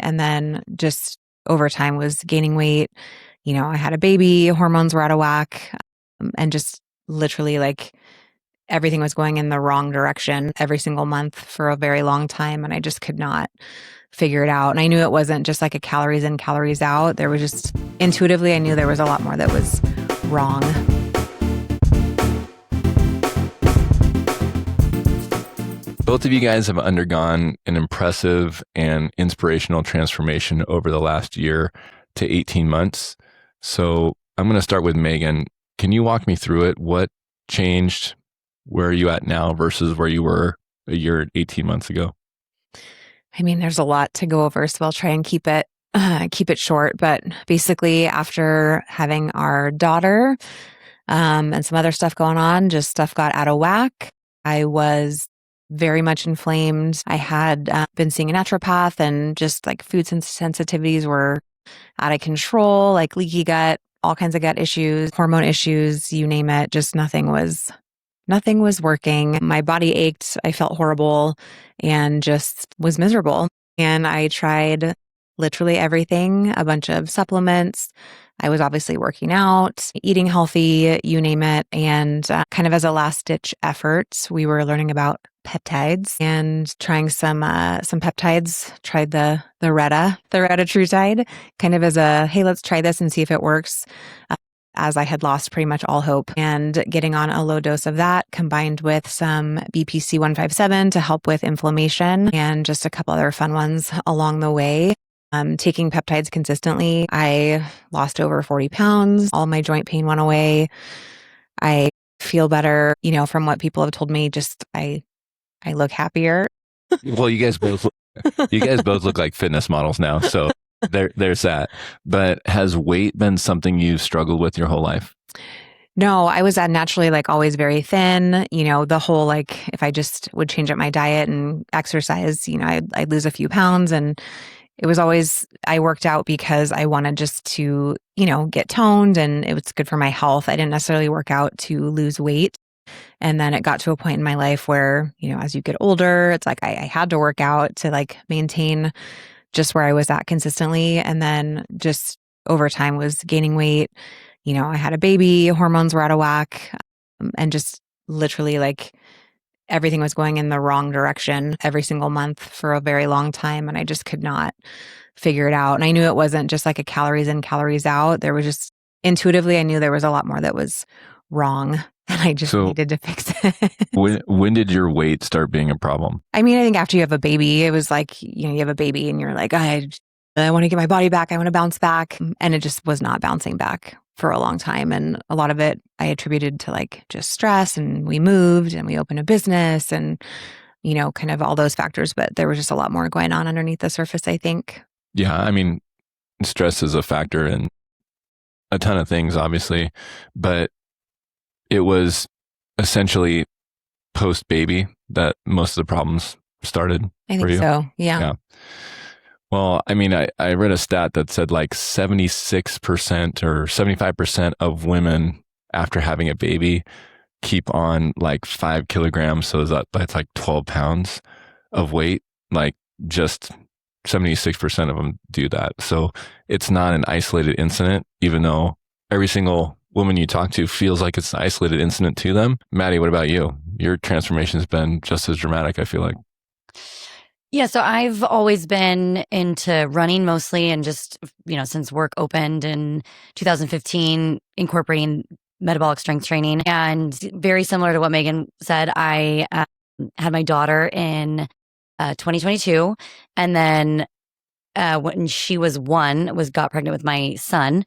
and then just over time was gaining weight. I had a baby, hormones were out of whack, and just literally like everything was going in the wrong direction every single month for a very long time. And I just could not figure it out. And I knew it wasn't just like a calories in, calories out. There was just intuitively, I knew there was a lot more that was wrong. Both of you guys have undergone an impressive and inspirational transformation over the last year to 18 months. So I'm going to start with Megan. Can you walk me through it? What changed? Where are you at now versus where you were a year, 18 months ago? I mean, there's a lot to go over, so I'll try and keep it short. But basically, after having our daughter and some other stuff going on, just stuff got out of whack. I was very much inflamed. I had been seeing a naturopath, and just like food sensitivities were out of control, like leaky gut, all kinds of gut issues, hormone issues, you name it. Just nothing was working. My body ached. I felt horrible and just was miserable. And I tried literally everything, a bunch of supplements. I was obviously working out, eating healthy, you name it. And kind of as a last ditch effort, we were learning about peptides and trying some peptides, tried the retatrutide, kind of as a, hey, let's try this and see if it works. As I had lost pretty much all hope, and getting on a low dose of that combined with some BPC 157 to help with inflammation and just a couple other fun ones along the way. Taking peptides consistently, I lost over 40 pounds. All my joint pain went away. I feel better, from what people have told me, just I look happier. Well, you guys both look like fitness models now. So there's that. But has weight been something you've struggled with your whole life? No, I was naturally like always very thin, the whole, like if I just would change up my diet and exercise, I'd lose a few pounds. And it was always, I worked out because I wanted just to, get toned, and it was good for my health. I didn't necessarily work out to lose weight. And then it got to a point in my life where, as you get older, it's like I had to work out to like maintain just where I was at consistently. And then just over time was gaining weight. I had a baby, hormones were out of whack, and just literally like everything was going in the wrong direction every single month for a very long time. And I just could not figure it out. And I knew it wasn't just like a calories in, calories out. There was just intuitively, I knew there was a lot more that was wrong. And I just needed to fix it. When did your weight start being a problem? I mean, I think after you have a baby, it was like, you have a baby and you're like, I want to get my body back. I want to bounce back. And it just was not bouncing back for a long time. And a lot of it I attributed to like just stress, and we moved and we opened a business and, kind of all those factors. But there was just a lot more going on underneath the surface, I think. Yeah. I mean, stress is a factor in a ton of things, obviously, but it was essentially post-baby that most of the problems started. I think so. Yeah. Well, I mean, I read a stat that said like 76% or 75% of women after having a baby keep on like 5 kilograms. So that's like 12 pounds of weight. Like just 76% of them do that. So it's not an isolated incident, even though every single woman you talk to feels like it's an isolated incident to them. Madi, what about you? Your transformation has been just as dramatic, I feel like. Yeah, so I've always been into running mostly, and just, since work opened in 2015, incorporating metabolic strength training. And very similar to what Megan said, I had my daughter in 2022. And then when she was one, got pregnant with my son.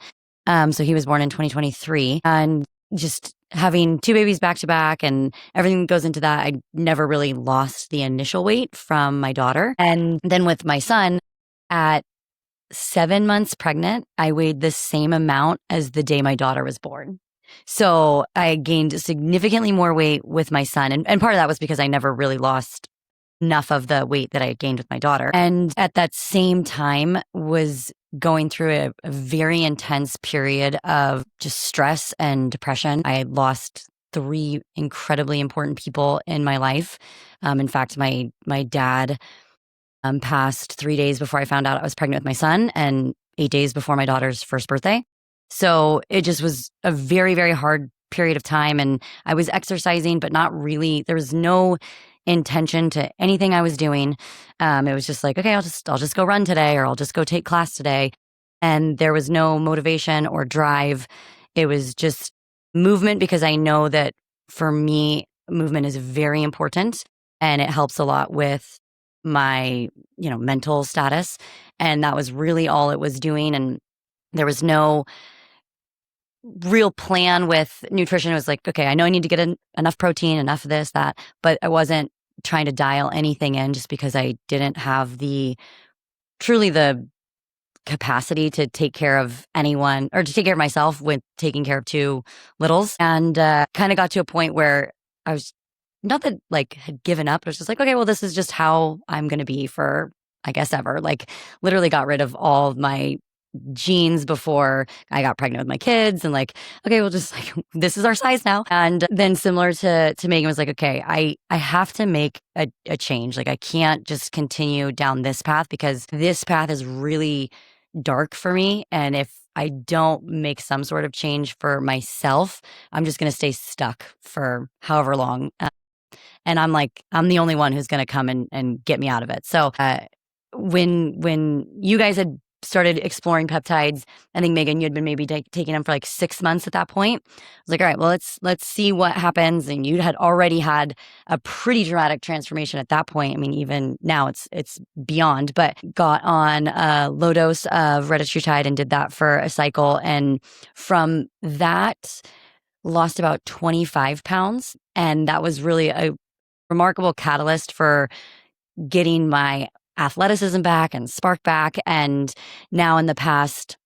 So he was born in 2023, and just having 2 babies back to back and everything that goes into that, I never really lost the initial weight from my daughter. And then with my son, at 7 months pregnant, I weighed the same amount as the day my daughter was born. So I gained significantly more weight with my son. And part of that was because I never really lost enough of the weight that I gained with my daughter. And at that same time was going through a very intense period of just stress and depression. I had lost 3 incredibly important people in my life. In fact, my dad passed 3 days before I found out I was pregnant with my son and 8 days before my daughter's first birthday. So it just was a very, very hard period of time. And I was exercising, but not really. There was no intention to anything I was doing. It was just like, okay, I'll just go run today, or I'll just go take class today. And there was no motivation or drive. It was just movement, because I know that for me, movement is very important, and it helps a lot with my, mental status. And that was really all it was doing. And there was no real plan with nutrition. It was like, okay, I know I need to get enough protein, enough of this, that, but I wasn't trying to dial anything in, just because I didn't have truly the capacity to take care of anyone, or to take care of myself with taking care of two littles. And kind of got to a point where I was, not that like had given up, but it was just like, okay, well, this is just how I'm going to be for, I guess, ever. Like, literally got rid of all of my jeans before I got pregnant with my kids, and like, okay, we'll just like, this is our size now. And then similar to Megan, was like, okay, I have to make a change. Like, I can't just continue down this path, because this path is really dark for me. And if I don't make some sort of change for myself, I'm just going to stay stuck for however long. And I'm like, I'm the only one who's going to come and get me out of it. So when you guys had started exploring peptides, I think, Megan, you had been maybe taking them for like 6 months at that point. I was like, all right, well, let's see what happens. And you had already had a pretty dramatic transformation at that point. I mean, even now it's beyond, but got on a low dose of retatrutide and did that for a cycle. And from that, lost about 25 pounds. And that was really a remarkable catalyst for getting my athleticism back and spark back. And now, in the past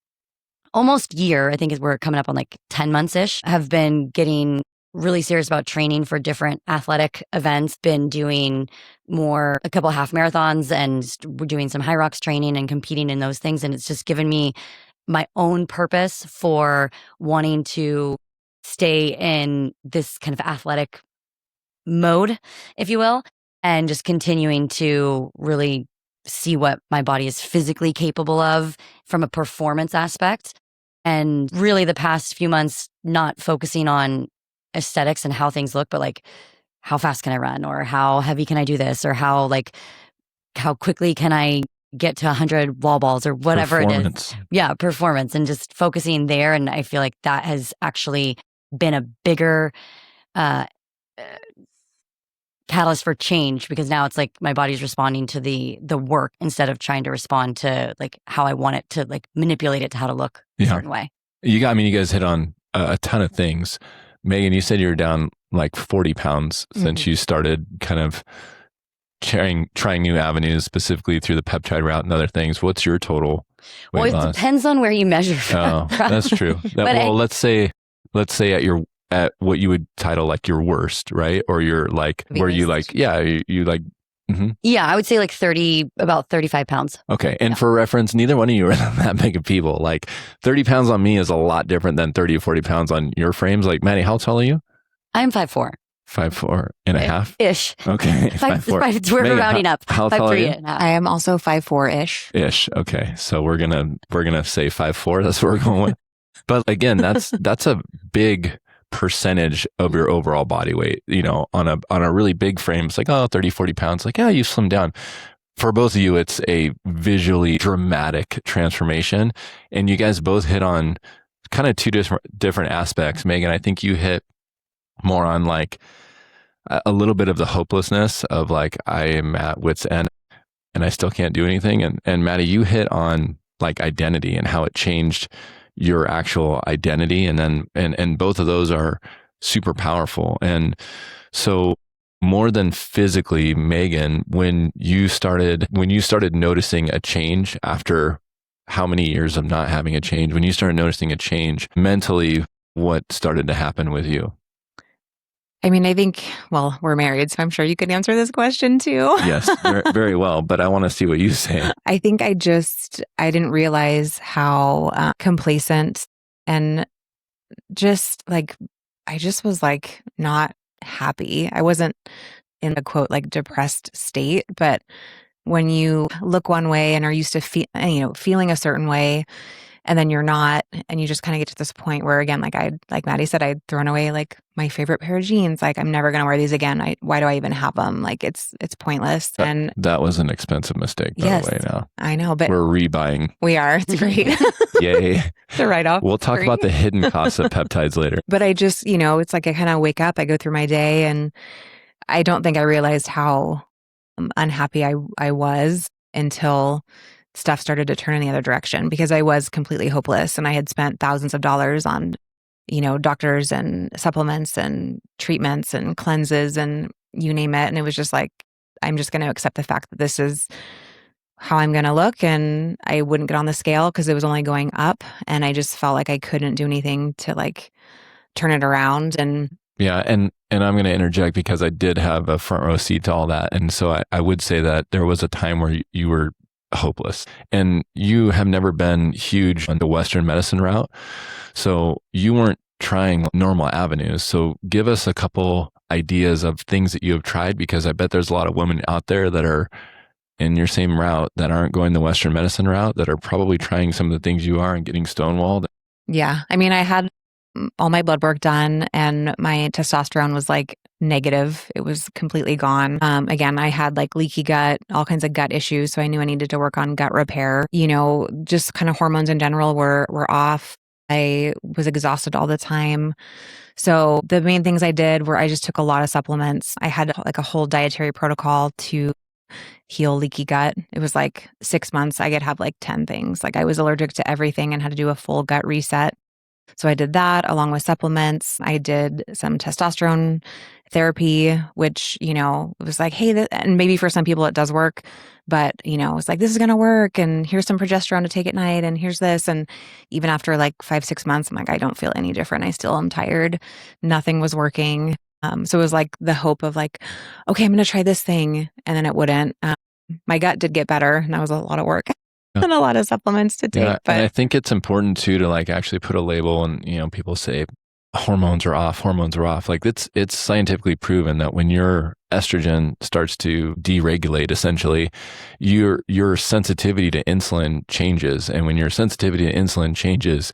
almost year, I think we're coming up on like 10 months ish, have been getting really serious about training for different athletic events, been doing a couple half marathons, and we're doing some high rocks training and competing in those things. And it's just given me my own purpose for wanting to stay in this kind of athletic mode, if you will, and just continuing to really see what my body is physically capable of from a performance aspect. And really, the past few months, not focusing on aesthetics and how things look, but like, how fast can I run, or how heavy can I do this, or how quickly can I get to 100 wall balls, or whatever it is. Yeah, performance, and just focusing there. And I feel like that has actually been a bigger catalyst for change, because now it's like my body's responding to the work, instead of trying to respond to like how I want it to, like, manipulate it to how to look a certain way. You guys hit on a ton of things. Megan, you said you were down like 40 pounds since you started kind of trying new avenues, specifically through the peptide route and other things. What's your total weight loss? It depends on where you measure from. Oh, that's true. Let's say at what you would title like your worst, right? Or you're like, where you like, you like. Mm-hmm. Yeah, I would say like about 35 pounds. Okay. And for reference, neither one of you are that big of people. Like 30 pounds on me is a lot different than 30 or 40 pounds on your frames. Like, Maddie, how tall are you? I'm 5'4". 5'4" and a half? Ish. Okay. 5'4". We're Megan, rounding up. How tall are you? I am also 5'4"-ish. Ish. Okay. So we're gonna say 5'4". That's what we're going with. But again, that's a big percentage of your overall body weight, on a really big frame. It's like, 30, 40 pounds. Like, yeah, you slimmed down. For both of you, it's a visually dramatic transformation. And you guys both hit on kind of two different aspects. Megan, I think you hit more on like a little bit of the hopelessness of like, I am at wit's end and I still can't do anything. And Maddie, you hit on like identity and how it changed your actual identity. And then, and both of those are super powerful. And so more than physically, Megan, when you started noticing a change after how many years of not having a change, when you started noticing a change mentally, what started to happen with you? I mean, I think, well, we're married, so I'm sure you could answer this question too. Yes, very well. But I want to see what you say. I think I didn't realize how complacent and just like, I just was like not happy. I wasn't in a quote like depressed state, but when you look one way and are used to feeling a certain way, and then you're not, and you just kind of get to this point where, again, like Maddie said, I'd thrown away like my favorite pair of jeans. Like, I'm never going to wear these again. Why do I even have them? Like, it's pointless. And that was an expensive mistake, by yes, the way. Now I know, but we're rebuying. We are. It's great. Yay. The write-off. We'll talk about the hidden costs of peptides later. But I just, it's like I kind of wake up, I go through my day, and I don't think I realized how unhappy I was until stuff started to turn in the other direction, because I was completely hopeless, and I had spent thousands of dollars on, doctors and supplements and treatments and cleanses and you name it. And it was just like, I'm just going to accept the fact that this is how I'm going to look. And I wouldn't get on the scale because it was only going up. And I just felt like I couldn't do anything to like turn it around. And yeah. And I'm going to interject because I did have a front row seat to all that. And so I would say that there was a time where you were hopeless, and you have never been huge on the Western medicine route. So you weren't trying normal avenues. So give us a couple ideas of things that you have tried, because I bet there's a lot of women out there that are in your same route that aren't going the Western medicine route, that are probably trying some of the things you are and getting stonewalled. Yeah. I mean, I had all my blood work done, and my testosterone was like negative. It was completely gone. Again, I had like leaky gut, all kinds of gut issues. So I knew I needed to work on gut repair. Just kind of hormones in general were off. I was exhausted all the time. So the main things I did were I just took a lot of supplements. I had like a whole dietary protocol to heal leaky gut. It was like 6 months. I could have like 10 things. Like, I was allergic to everything and had to do a full gut reset. So I did that along with supplements. I did some testosterone therapy, which, it was like, hey, and maybe for some people it does work, but, it's like, this is going to work. And here's some progesterone to take at night. And here's this. And even after like 5-6 months, I'm like, I don't feel any different. I still am tired. Nothing was working. So it was like the hope of like, okay, I'm going to try this thing. And then it wouldn't. My gut did get better, and that was a lot of work. And a lot of supplements to take. Yeah, but and I think it's important too to like actually put a label, and people say hormones are off. Like, it's scientifically proven that when your estrogen starts to deregulate, essentially, your sensitivity to insulin changes, and when your sensitivity to insulin changes,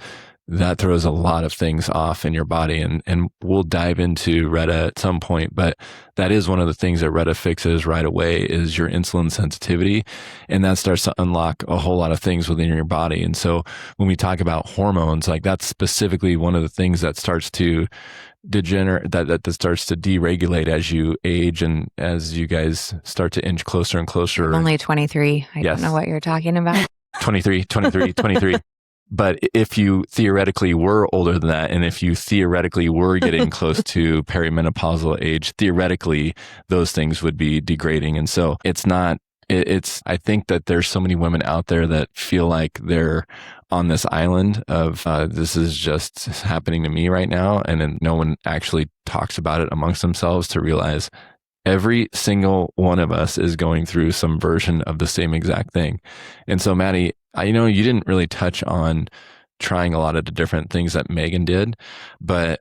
that throws a lot of things off in your body. And we'll dive into Retta at some point, but that is one of the things that Retta fixes right away is your insulin sensitivity. And that starts to unlock a whole lot of things within your body. And so when we talk about hormones, like, that's specifically one of the things that starts to degenerate, that starts to deregulate as you age and as you guys start to inch closer and closer. I'm only 23. I don't know what you're talking about. 23. But if you theoretically were older than that, and if you theoretically were getting close to perimenopausal age, theoretically, those things would be degrading. And so I think that there's so many women out there that feel like they're on this island of, this is just happening to me right now. And then no one actually talks about it amongst themselves to realize every single one of us is going through some version of the same exact thing. And so, Maddie, I know you didn't really touch on trying a lot of the different things that Megan did, but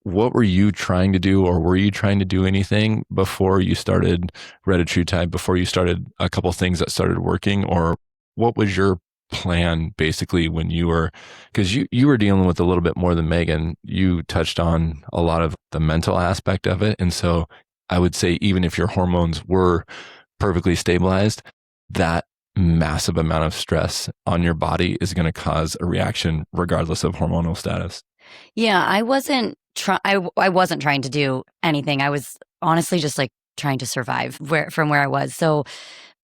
what were you trying to do, or were you trying to do anything before you started Retatrutide, before you started a couple of things that started working? Or what was your plan basically when you were, because you were dealing with a little bit more than Megan. You touched on a lot of the mental aspect of it. And so I would say, even if your hormones were perfectly stabilized, that massive amount of stress on your body is going to cause a reaction regardless of hormonal status. Yeah, I wasn't trying to do anything. I was honestly just like trying to survive from where I was. So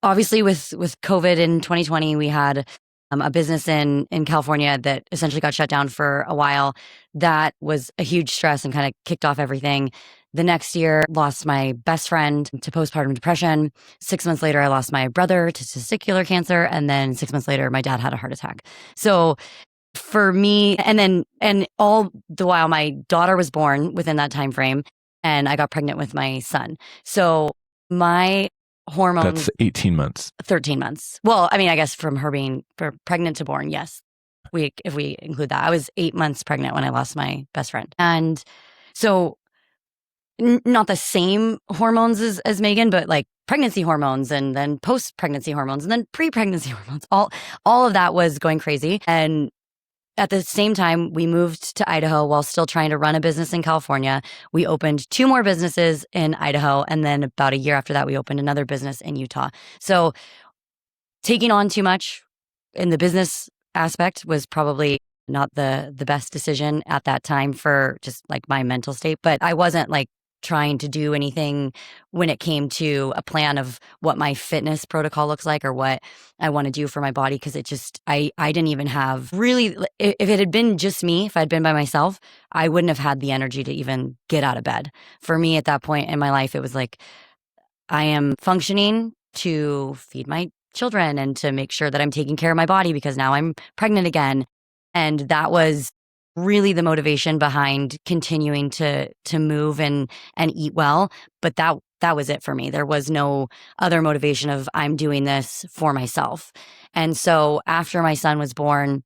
obviously with COVID in 2020, we had a business in California that essentially got shut down for a while. That was a huge stress and kind of kicked off everything. The next year, lost my best friend to postpartum depression. 6 months later, I lost my brother to testicular cancer. And then 6 months later, my dad had a heart attack. So for me, and all the while, my daughter was born within that time frame, and I got pregnant with my son. So my hormones... That's 18 months. 13 months. Well, I mean, I guess from pregnant to born, yes. If we include that. I was 8 months pregnant when I lost my best friend. And so not the same hormones as Megan, but like pregnancy hormones and then post-pregnancy hormones and then pre-pregnancy hormones. All of that was going crazy. And at the same time, we moved to Idaho while still trying to run a business in California. We opened 2 more businesses in Idaho. And then about a year after that, we opened another business in Utah. So taking on too much in the business aspect was probably not the best decision at that time for just like my mental state. But I wasn't like trying to do anything when it came to a plan of what my fitness protocol looks like or what I want to do for my body. Because it just, I didn't even have really, if it had been just me, if I'd been by myself, I wouldn't have had the energy to even get out of bed. For me at that point in my life, it was like, I am functioning to feed my children and to make sure that I'm taking care of my body because now I'm pregnant again. And that was really the motivation behind continuing to move and eat well. But that was it for me. There was no other motivation of I'm doing this for myself. And so after my son was born,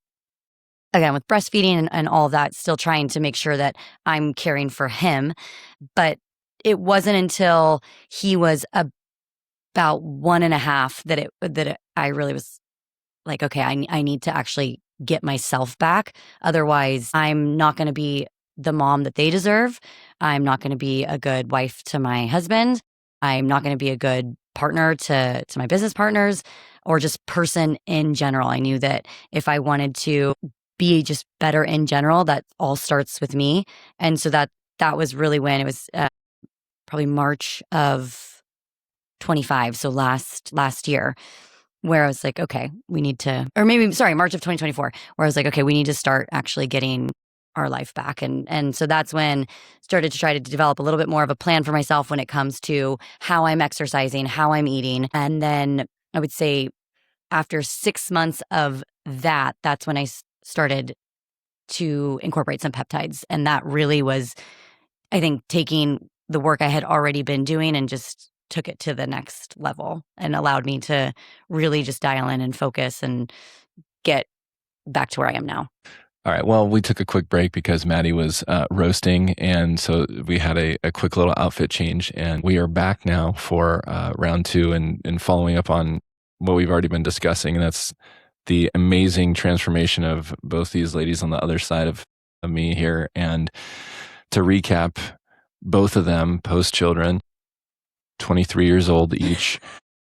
again, with breastfeeding and all of that, still trying to make sure that I'm caring for him. But it wasn't until he was about 1.5 that I really was like, okay, I need to actually get myself back. Otherwise, I'm not going to be the mom that they deserve. I'm not going to be a good wife to my husband. I'm not going to be a good partner to my business partners or just person in general. I knew that if I wanted to be just better in general, that all starts with me. And so that was really when it was probably March of 25. So last year, where I was like, okay, we need to, or maybe, sorry, March of 2024, where I was like, okay, we need to start actually getting our life back. And so that's when I started to try to develop a little bit more of a plan for myself when it comes to how I'm exercising, how I'm eating. And then I would say after 6 months of that, that's when I started to incorporate some peptides. And that really was, I think, taking the work I had already been doing and just took it to the next level and allowed me to really just dial in and focus and get back to where I am now. All right. Well, we took a quick break because Maddie was roasting. And so we had a quick little outfit change. And we are back now for round 2 and following up on what we've already been discussing. And that's the amazing transformation of both these ladies on the other side of me here. And to recap, both of them post-children, 23 years old each,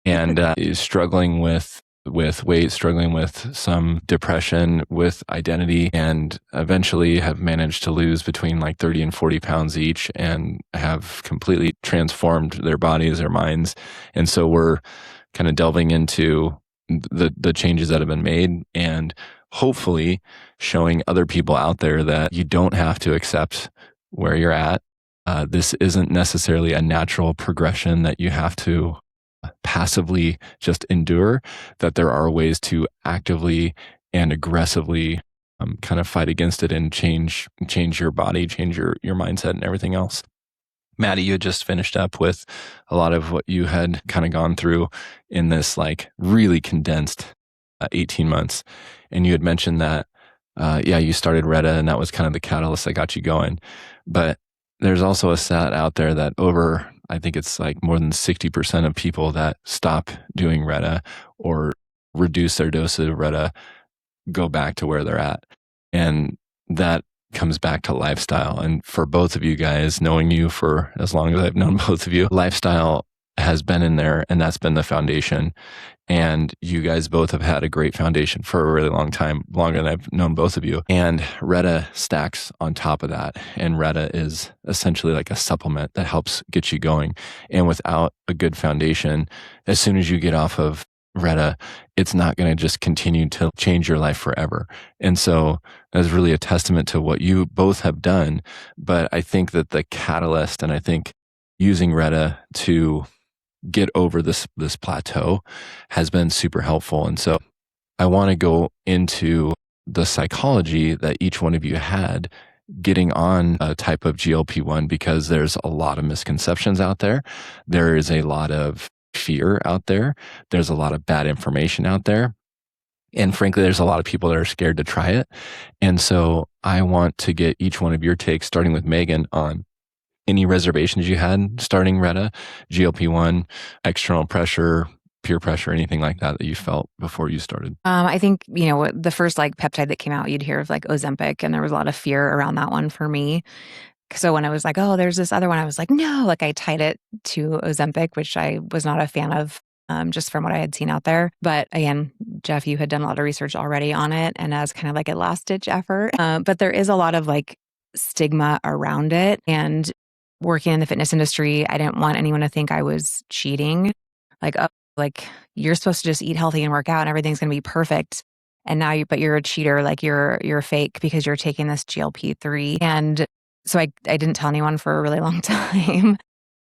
and is struggling with weight, struggling with some depression, with identity, and eventually have managed to lose between like 30 and 40 pounds each and have completely transformed their bodies, their minds. And so we're kind of delving into the changes that have been made and hopefully showing other people out there that you don't have to accept where you're at. This isn't necessarily a natural progression that you have to passively just endure, that there are ways to actively and aggressively kind of fight against it and change your body, change your mindset and everything else. Maddie, you had just finished up with a lot of what you had kind of gone through in this like really condensed 18 months. And you had mentioned that, you started Retta and that was kind of the catalyst that got you going. But there's also a stat out there that I think it's like more than 60% of people that stop doing Retta or reduce their dose of Retta go back to where they're at. And that comes back to lifestyle. And for both of you guys, knowing you for as long as I've known both of you, lifestyle has been in there and that's been the foundation. And you guys both have had a great foundation for a really long time, longer than I've known both of you. And Retta stacks on top of that. And Retta is essentially like a supplement that helps get you going. And without a good foundation, as soon as you get off of Retta, it's not going to just continue to change your life forever. And so that's really a testament to what you both have done. But I think that the catalyst, and I think using Retta to get over this plateau has been super helpful. And so I want to go into the psychology that each one of you had getting on a type of GLP-1, because there's a lot of misconceptions out there. There is a lot of fear out there. There's a lot of bad information out there. And frankly, there's a lot of people that are scared to try it. And so I want to get each one of your takes, starting with Megan, on any reservations you had starting Retta, GLP-1, external pressure, peer pressure, anything like that you felt before you started? I think, the first like peptide that came out, you'd hear of like Ozempic, and there was a lot of fear around that one for me. So when I was like, oh, there's this other one, I was like, no, like I tied it to Ozempic, which I was not a fan of, just from what I had seen out there. But again, Jeff, you had done a lot of research already on it, and as kind of like a last ditch effort. But there is a lot of like stigma around it. And working in the fitness industry, I didn't want anyone to think I was cheating. Like, oh, like you're supposed to just eat healthy and work out and everything's going to be perfect. And now but you're a cheater, like you're fake because you're taking this GLP-3. And so I didn't tell anyone for a really long time,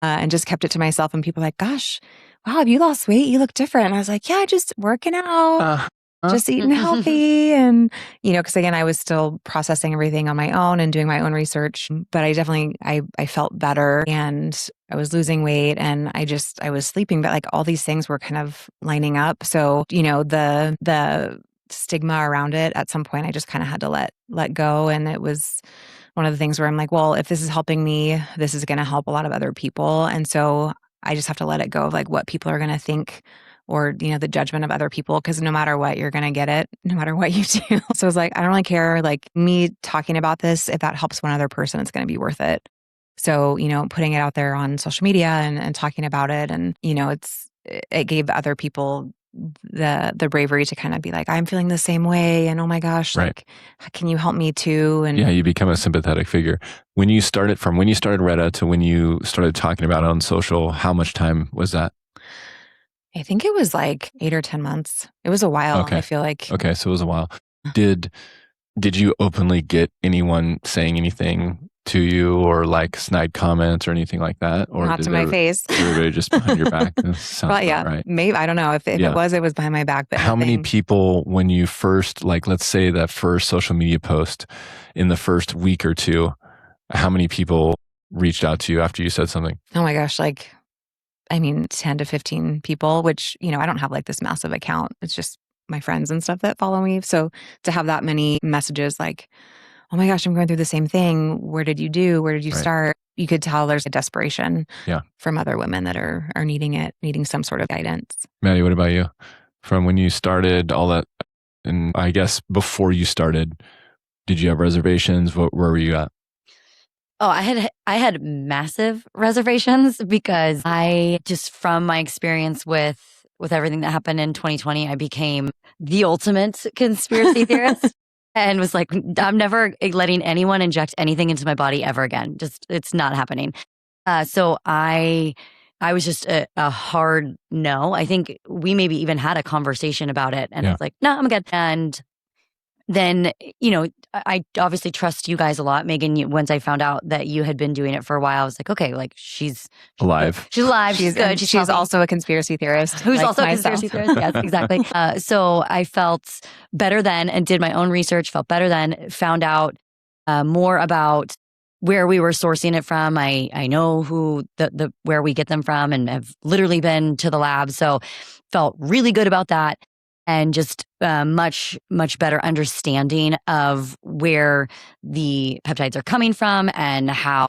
and just kept it to myself. And people were like, gosh, wow, have you lost weight? You look different. And I was like, yeah, just working out, just eating healthy. And, because again, I was still processing everything on my own and doing my own research, but I definitely, I felt better, and I was losing weight, and I was sleeping, but like all these things were kind of lining up. So, the stigma around it, at some point I just kind of had to let go. And it was one of the things where I'm like, well, if this is helping me, this is going to help a lot of other people. And so I just have to let it go of like what people are going to think, or, the judgment of other people, because no matter what, you're going to get it, no matter what you do. So I was like, I don't really care. Like me talking about this, if that helps one other person, it's going to be worth it. So, putting it out there on social media and talking about it, and, it gave other people the bravery to kind of be like, I'm feeling the same way, and oh my gosh, Right. like, can you help me too? And yeah, you become a sympathetic figure. When you started Retta to when you started talking about it on social, how much time was that? I think it was like 8 or 10 months. It was a while. Okay. I feel like. Okay, so it was a while. Did you openly get anyone saying anything to you, or like snide comments or anything like that? Or Not to my face. Everybody just behind your back? That sounds Well, yeah, about right. maybe. I don't know if Yeah. it was behind my back. But how many nothing. people, when you first, like, let's say that first social media post in the first week or two, how many people reached out to you after you said something? Oh my gosh, 10 to 15 people, which, I don't have like this massive account. It's just my friends and stuff that follow me. So to have that many messages like, oh my gosh, I'm going through the same thing. Where did you Right. start? You could tell there's a desperation Yeah. from other women that are needing some sort of guidance. Maddie, what about you? From when you started all that, and I guess before you started, did you have reservations? Where were you at? Oh, I had massive reservations, because I just, from my experience with everything that happened in 2020, I became the ultimate conspiracy theorist, and was like, I'm never letting anyone inject anything into my body ever again. Just, it's not happening. So I was just a hard no. I think we maybe even had a conversation about it, and I Yeah. was like, no, I'm good. And then, I obviously trust you guys a lot. Megan, once I found out that you had been doing it for a while, I was like, okay, like she's Alive. She's alive. She's good. She's healthy. also a conspiracy theorist. Who's like also a myself. conspiracy theorist. Yes, exactly. So I felt better then, and did my own research, felt better then, found out more about where we were sourcing it from. I know who where we get them from, and have literally been to the lab. So felt really good about that. And just much, much better understanding of where the peptides are coming from and how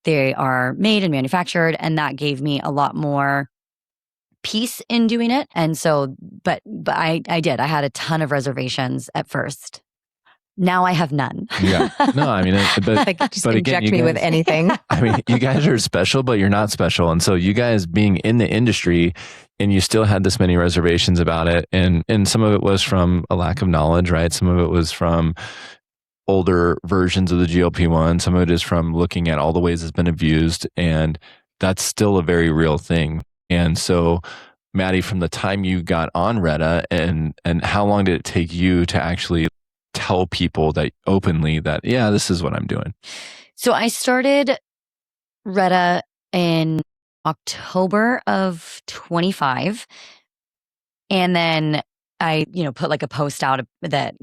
they are made and manufactured. And that gave me a lot more peace in doing it. And so, but I did. I had a ton of reservations at first. Now I have none. Yeah. No, I mean, Like, just but inject again, me with anything. I mean, you guys are special, but you're not special. And so you guys being in the industry, and you still had this many reservations about it. And some of it was from a lack of knowledge, right? Some of it was from older versions of the GLP-1. Some of it is from looking at all the ways it's been abused. And that's still a very real thing. And so, Maddie, from the time you got on Retta, and how long did it take you to actually tell people that openly that, yeah, this is what I'm doing? So I started Retta in October of 25. And then I, put like a post out that,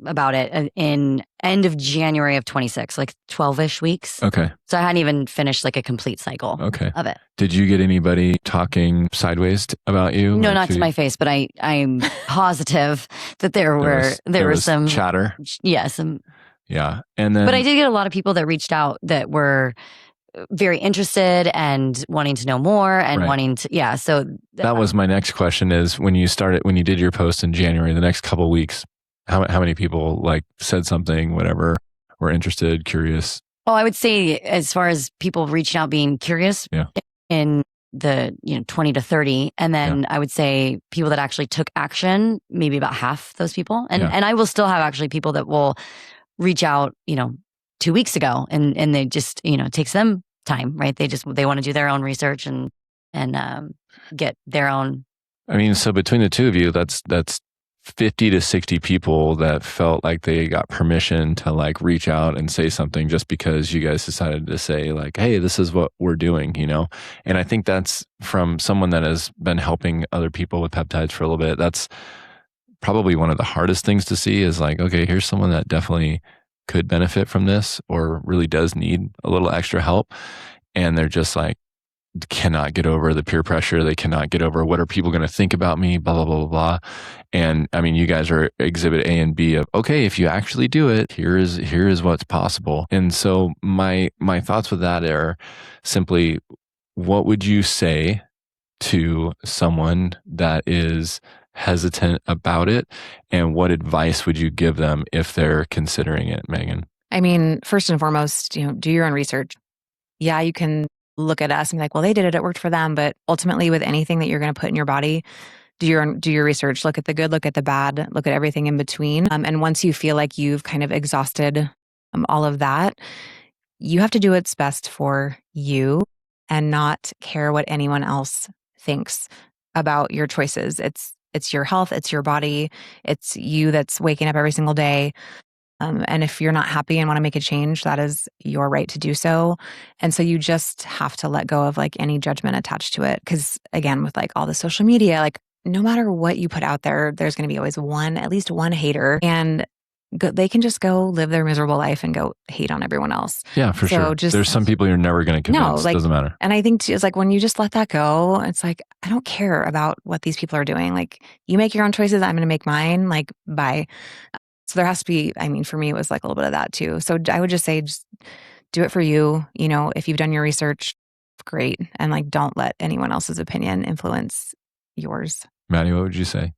about it in end of January of 26, like 12-ish weeks. Okay. So I hadn't even finished like a complete cycle of it. Did you get anybody talking sideways about you? No, Like, not to my face, but I'm positive that there was some chatter. Yeah, some. Yeah. And then, But I did get a lot of people that reached out that were very interested and wanting to know more and Right. wanting to, so That was my next question is when you did your post in January, the next couple of weeks, how many people like said something, whatever, were interested, curious? Oh, I would say as far as people reaching out, being curious in the 20 to 30. And then I would say people that actually took action, maybe about half those people. And I will still have actually people that will reach out, 2 weeks ago and they just, it takes them time, right? They want to do their own research and get their own. I mean, so between the two of you, that's 50 to 60 people that felt like they got permission to like reach out and say something just because you guys decided to say like, hey, this is what we're doing, And I think that's from someone that has been helping other people with peptides for a little bit. That's probably one of the hardest things to see is like, okay, here's someone that definitely could benefit from this or really does need a little extra help. And they're just like, cannot get over the peer pressure. They cannot get over what are people going to think about me, blah, blah, blah, blah, blah. And I mean, you guys are exhibit A and B of, okay, if you actually do it, here is what's possible. And so my thoughts with that are simply, what would you say to someone that is hesitant about it? And what advice would you give them if they're considering it, Megan? I mean, first and foremost, do your own research. Yeah, you can look at us and be like, well, they did it, it worked for them. But ultimately with anything that you're going to put in your body, do your research, look at the good, look at the bad, look at everything in between. And once you feel like you've kind of exhausted all of that, you have to do what's best for you and not care what anyone else thinks about your choices. It's your health, it's your body, it's you that's waking up every single day. And if you're not happy and want to make a change, that is your right to do so. And so you just have to let go of like any judgment attached to it. Because again, with like all the social media, like no matter what you put out there, there's going to be always at least one hater. And they can just go live their miserable life and go hate on everyone else. Yeah, for sure. There's some people you're never going to convince. No, doesn't matter. And I think too, it's like when you just let that go, it's like, I don't care about what these people are doing. Like you make your own choices. I'm going to make mine. Like bye. So there has to be, I mean, for me, it was like a little bit of that too. So I would just say, just do it for you. If you've done your research, great. And like, don't let anyone else's opinion influence yours. Maddie, what would you say?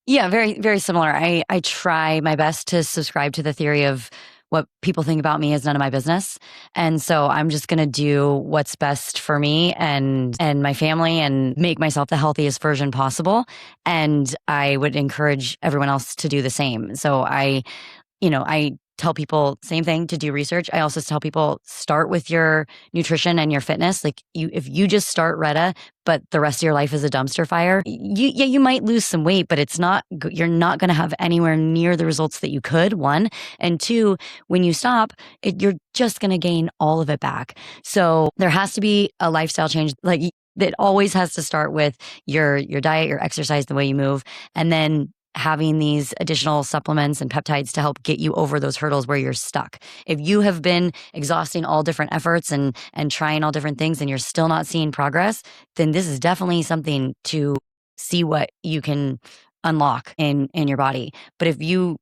Yeah, very, very similar. I try my best to subscribe to the theory of what people think about me is none of my business. And so I'm just going to do what's best for me and my family and make myself the healthiest version possible. And I would encourage everyone else to do the same. So I tell people same thing, to do research. I also tell people start with your nutrition and your fitness. Like if you just start Retta, but the rest of your life is a dumpster fire, you might lose some weight, but you're not going to have anywhere near the results that you could, one. And two, when you stop, you're just going to gain all of it back. So there has to be a lifestyle change. Like it always has to start with your diet, your exercise, the way you move, and then having these additional supplements and peptides to help get you over those hurdles where you're stuck. If you have been exhausting all different efforts and trying all different things and you're still not seeing progress, then this is definitely something to see what you can unlock in your body. But if you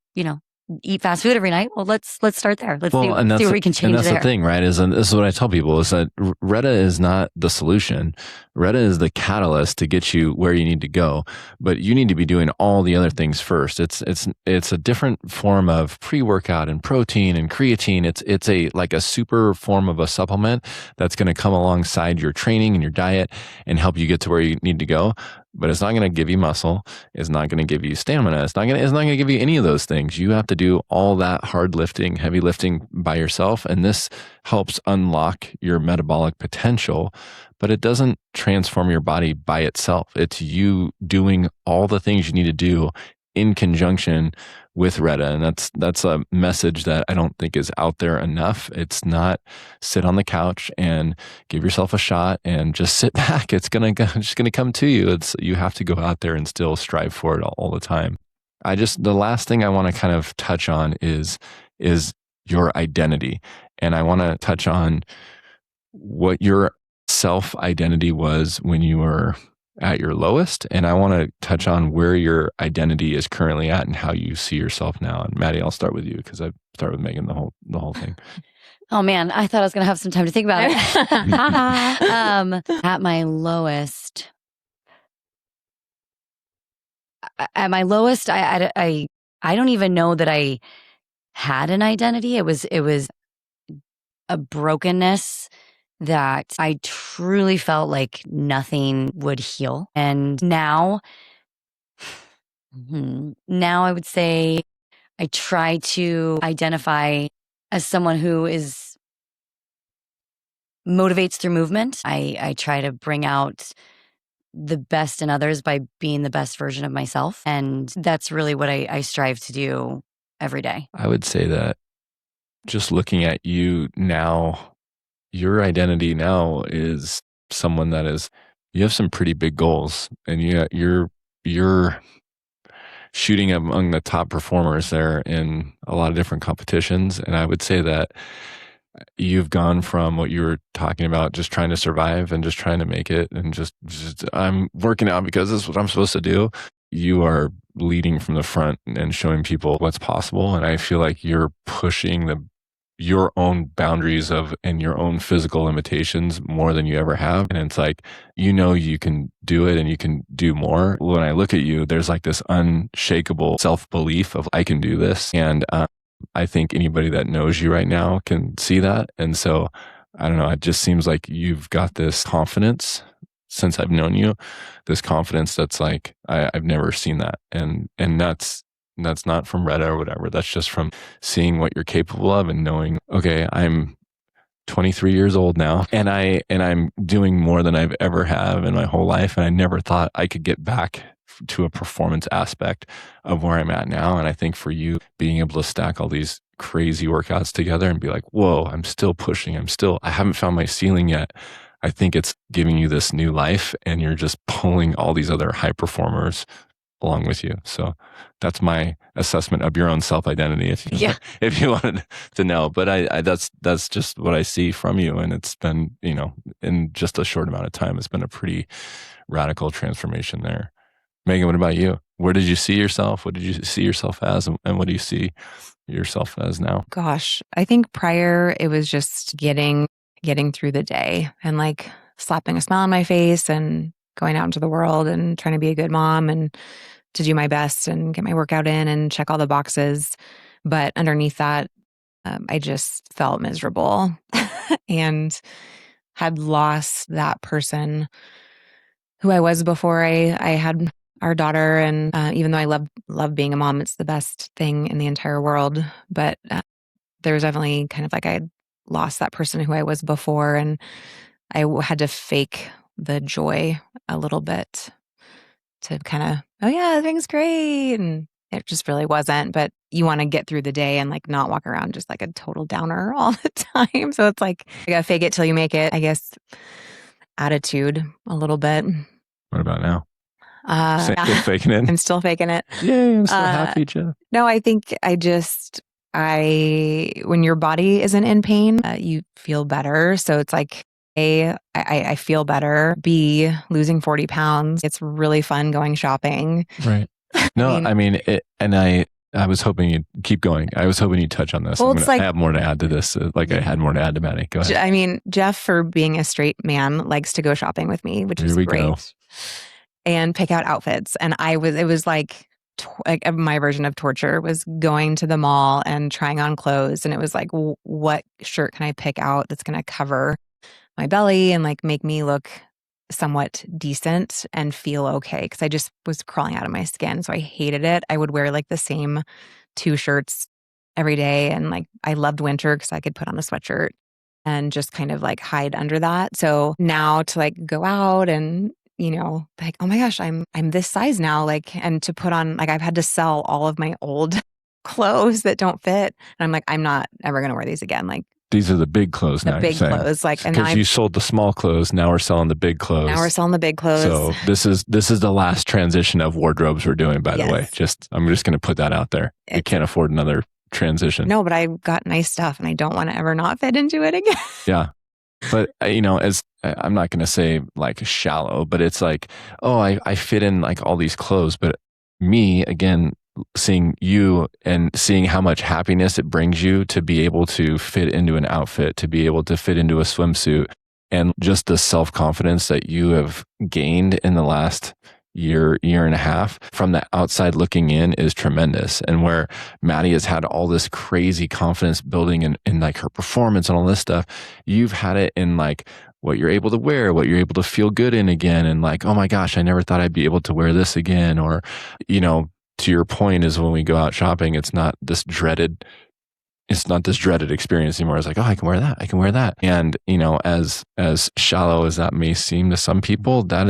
eat fast food every night, well, let's start there. Let's see what we can change there. And that's the thing, right? And this is what I tell people is that Retta is not the solution. Retta is the catalyst to get you where you need to go, but you need to be doing all the other things first. It's a different form of pre-workout and protein and creatine. It's like a super form of a supplement that's going to come alongside your training and your diet and help you get to where you need to go. But it's not going to give you muscle. It's not going to give you stamina. It's not going to give you any of those things. You have to do all that hard lifting, heavy lifting by yourself. And this helps unlock your metabolic potential, but it doesn't transform your body by itself. It's you doing all the things you need to do in conjunction with Retta. And that's a message that I don't think is out there enough. It's not sit on the couch and give yourself a shot and just sit back. It's just gonna come to you. You have to go out there and still strive for it all the time. The last thing I want to kind of touch on is your identity. And I want to touch on what your self-identity was when you were at your lowest. And I want to touch on where your identity is currently at and how you see yourself now. And Maddie, I'll start with you because I start with Megan the whole thing. Oh man, I thought I was going to have some time to think about it. At my lowest, I don't even know that I had an identity. It was a brokenness that I truly felt like nothing would heal. And now I would say I try to identify as someone who motivates through movement. I try to bring out the best in others by being the best version of myself. And that's really what I strive to do every day. I would say that just looking at you now, your identity now is someone that you have some pretty big goals, and you're shooting among the top performers there in a lot of different competitions. And I would say that you've gone from what you were talking about, just trying to survive and just trying to make it, and just I'm working out because this is what I'm supposed to do. You are leading from the front and showing people what's possible. And I feel like you're pushing your own boundaries and your own physical limitations more than you ever have. And it's like, you can do it and you can do more. When I look at you, there's like this unshakable self-belief of I can do this. And I think anybody that knows you right now can see that. And so, I don't know, it just seems like you've got this confidence since I've known you, this confidence that's like, I've never seen that. And that's not from Reddit or whatever. That's just from seeing what you're capable of and knowing, okay, I'm 23 years old now, and I'm doing more than I've ever have in my whole life. And I never thought I could get back to a performance aspect of where I'm at now. And I think for you, being able to stack all these crazy workouts together and be like, whoa, I'm still pushing. I haven't found my ceiling yet. I think it's giving you this new life, and you're just pulling all these other high performers along with you. So that's my assessment of your own self-identity, if you wanted to know. But that's just what I see from you. And it's been, in just a short amount of time, it's been a pretty radical transformation there. Megan, what about you? Where did you see yourself? What did you see yourself as? And what do you see yourself as now? Gosh, I think prior it was just getting through the day and like slapping a smile on my face and going out into the world and trying to be a good mom and to do my best and get my workout in and check all the boxes. But underneath that, I just felt miserable and had lost that person who I was before I had our daughter. And even though I love being a mom, it's the best thing in the entire world. But there was definitely kind of like I had lost that person who I was before, and I had to fake the joy a little bit to kind of, oh yeah, everything's great. And it just really wasn't. But you want to get through the day and like not walk around just like a total downer all the time. So it's like, you gotta fake it till you make it, I guess. Attitude a little bit. What about now? Still faking it? I'm still faking it. Yay, I'm so happy, Jeff. No, I think when your body isn't in pain, you feel better. So it's like, A, I feel better. B, losing 40 pounds. It's really fun going shopping. Right. No, I was hoping you'd keep going. I was hoping you'd touch on this. Well, I have more to add to this. I had more to add to Maddie. Go ahead. I mean, Jeff, for being a straight man, likes to go shopping with me, which is great. Go. And pick out outfits. And it was like my version of torture was going to the mall and trying on clothes. And it was like, what shirt can I pick out that's going to cover my belly and like make me look somewhat decent and feel okay? Because I just was crawling out of my skin. So I hated it. I would wear like the same 2 shirts every day. And like, I loved winter because I could put on a sweatshirt and just kind of like hide under that. So now to like go out and, like, oh my gosh, I'm this size now. Like, and to put on, like, I've had to sell all of my old clothes that don't fit. And I'm like, I'm not ever going to wear these again. Like, these are the big clothes now. The big clothes. Like, and because you sold the small clothes, now we're selling the big clothes. Now we're selling the big clothes. So this is the last transition of wardrobes we're doing, by the way. I'm just going to put that out there. We can't afford another transition. No, but I got nice stuff and I don't want to ever not fit into it again. Yeah. But, as I'm not going to say like shallow, but it's like, oh, I fit in like all these clothes. But me, again, seeing you and seeing how much happiness it brings you to be able to fit into an outfit, to be able to fit into a swimsuit, and just the self-confidence that you have gained in the last year and a half from the outside looking in is tremendous. And where Madi has had all this crazy confidence building in like her performance and all this stuff, you've had it in like what you're able to wear, what you're able to feel good in again. And like, oh my gosh, I never thought I'd be able to wear this again. Or, you know, to your point is when we go out shopping, it's not this dreaded experience anymore. It's like, oh, I can wear that. I can wear that. And, you know, as shallow as that may seem to some people, that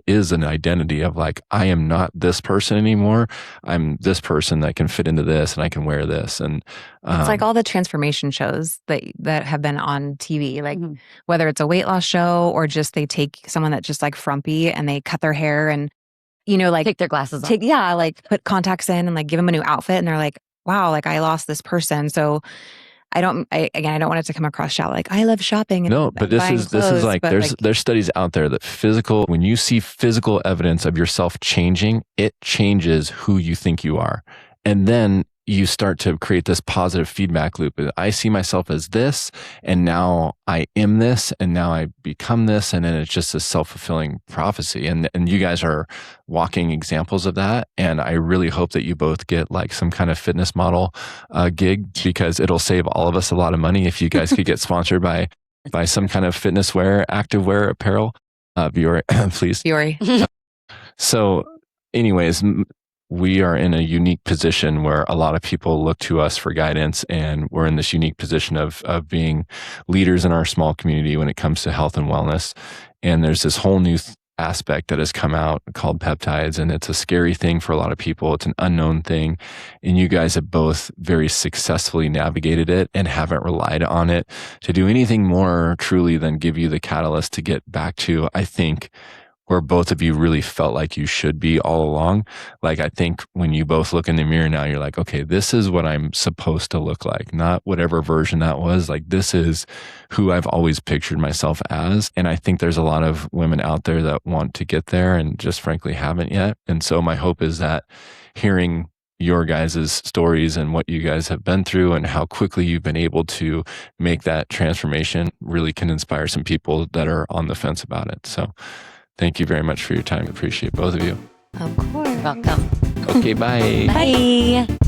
is an identity of like, I am not this person anymore. I'm this person that can fit into this and I can wear this. And it's like all the transformation shows that have been on TV, like whether it's a weight loss show or just they take someone that's just like frumpy and they cut their hair and, you know, like take their glasses off. Like put contacts in and like give them a new outfit. And they're like, wow, like I lost this person. So I don't want it to come across shallow. Like I love shopping. No, but this is like, there's studies out there that when you see physical evidence of yourself changing, it changes who you think you are. And then you start to create this positive feedback loop. I see myself as this, and now I am this, and now I become this, and then it's just a self-fulfilling prophecy. And you guys are walking examples of that. And I really hope that you both get like some kind of fitness model gig, because it'll save all of us a lot of money if you guys could get sponsored by some kind of fitness wear, active wear apparel. Biore, please. Biore. So anyways, we are in a unique position where a lot of people look to us for guidance, and we're in this unique position of being leaders in our small community when it comes to health and wellness. And there's this whole new aspect that has come out called peptides, and it's a scary thing for a lot of people. It's an unknown thing, and you guys have both very successfully navigated it and haven't relied on it to do anything more truly than give you the catalyst to get back to, I think, where both of you really felt like you should be all along. Like, I think when you both look in the mirror now, you're like, okay, this is what I'm supposed to look like, not whatever version that was. Like, this is who I've always pictured myself as. And I think there's a lot of women out there that want to get there and just frankly haven't yet. And so my hope is that hearing your guys' stories and what you guys have been through and how quickly you've been able to make that transformation really can inspire some people that are on the fence about it. So thank you very much for your time. Appreciate both of you. Of course. Welcome. Okay, bye. Bye.